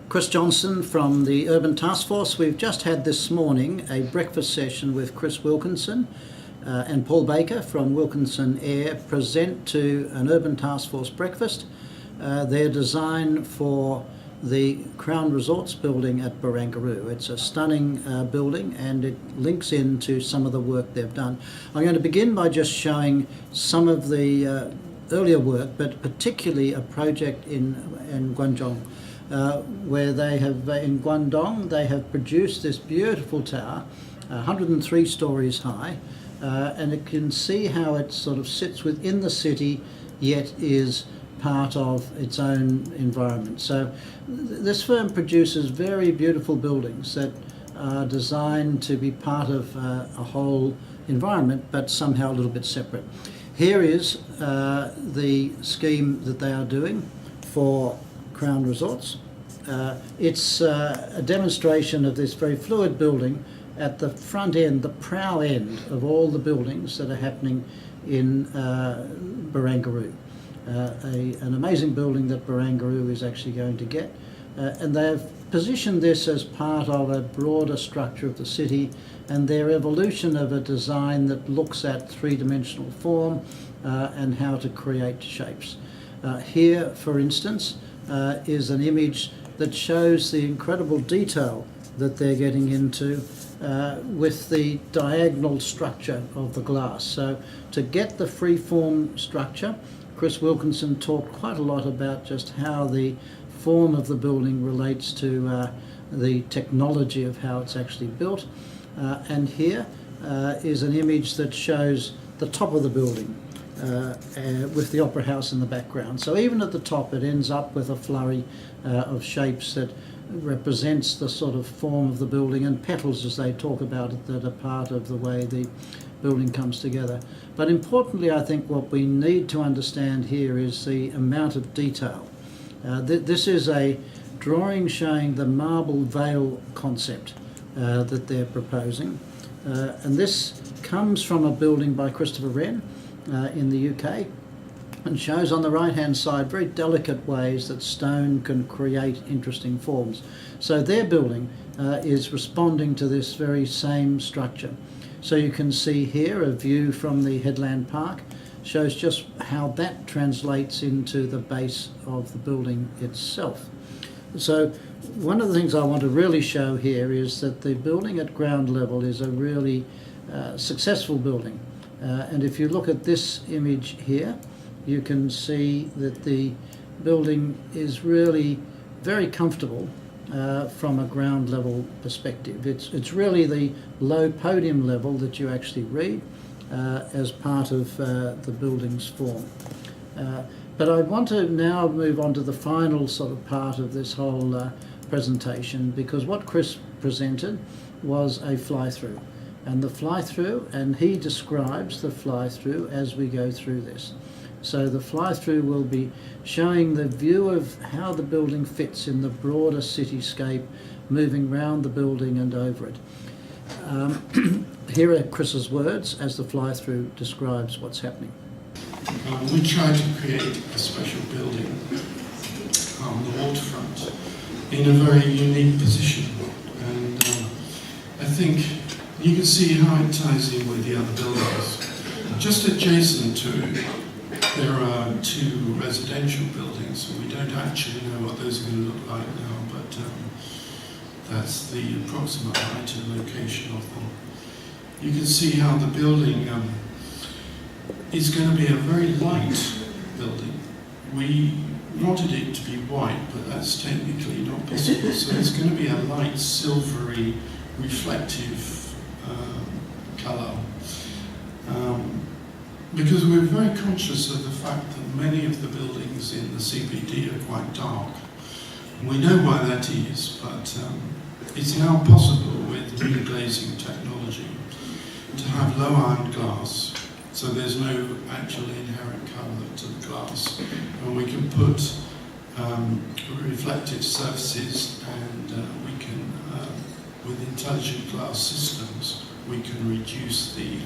Chris Johnson from the Urban Taskforce. We've just had this morning a breakfast session with Chris Wilkinson and Paul Baker from Wilkinson Eyre present to an Urban Taskforce breakfast their design for the Crown Resorts building at Barangaroo. It's a stunning building and it links into some of the work they've done. I'm going to begin by just showing some of the earlier work, but particularly a project in Guangdong. Where they have, in Guangdong, they have produced this beautiful tower, 103 stories high, and you can see how it sort of sits within the city, yet is part of its own environment. So this firm produces very beautiful buildings that are designed to be part of a whole environment, but somehow a little bit separate. Here is the scheme that they are doing for Crown Resorts. It's a demonstration of this very fluid building at the front end, the prow end of all the buildings that are happening in Barangaroo. An amazing building that Barangaroo is actually going to get. And they have positioned this as part of a broader structure of the city and their evolution of a design that looks at three-dimensional form and how to create shapes. Here, for instance, is an image that shows the incredible detail that they're getting into with the diagonal structure of the glass. So to get the free-form structure, Chris Wilkinson talked quite a lot about just how the form of the building relates to the technology of how it's actually built. And here is an image that shows the top of the building with the Opera House in the background. So even at the top it ends up with a flurry of shapes that represents the sort of form of the building, and petals, as they talk about it, that are part of the way the building comes together. But importantly, I think what we need to understand here is the amount of detail. This is a drawing showing the marble veil concept that they're proposing. And this comes from a building by Christopher Wren in the UK, and shows on the right hand side very delicate ways that stone can create interesting forms. So their building is responding to this very same structure. So you can see here a view from the Headland Park, shows just how that translates into the base of the building itself. So one of the things I want to really show here is that the building at ground level is a really successful building. And if you look at this image here, you can see that the building is really very comfortable from a ground level perspective. It's really the low podium level that you actually read as part of the building's form. But I want to now move on to the final sort of part of this whole presentation, because what Chris presented was a fly-through. And the fly-through, and he describes the fly-through as we go through this. So the fly-through will be showing the view of how the building fits in the broader cityscape, moving round the building and over it. Here are Chris's words as the fly-through describes what's happening. We tried to create a special building on the waterfront in a very unique position, and I think you can see how it ties in with the other buildings. Just adjacent to it, there are two residential buildings. We don't actually know what those are going to look like now, but that's the approximate height and location of them. You can see how the building is going to be a very light building. We wanted it to be white, but that's technically not possible. So it's going to be a light, silvery, reflective colour. Because we're very conscious of the fact that many of the buildings in the CBD are quite dark. We know why that is, but it's now possible with reglazing technology to have low iron glass, so there's no actual inherent colour to the glass, and we can put reflective surfaces, and we can, with intelligent glass systems, we can reduce the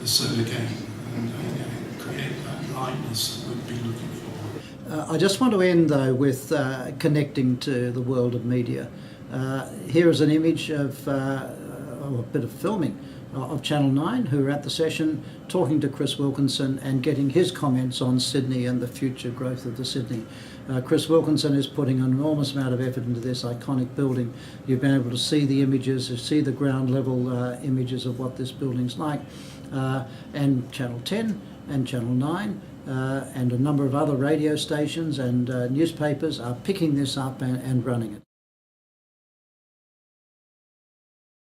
solar gain and create that lightness that we'd be looking for. I just want to end though with connecting to the world of media. Here is an image of a bit of filming of Channel 9, who are at the session talking to Chris Wilkinson and getting his comments on Sydney and the future growth of the Sydney. Chris Wilkinson is putting an enormous amount of effort into this iconic building. You've been able to see the images, to see the ground level images of what this building's like. And Channel 10 and Channel 9 and a number of other radio stations and newspapers are picking this up and running it.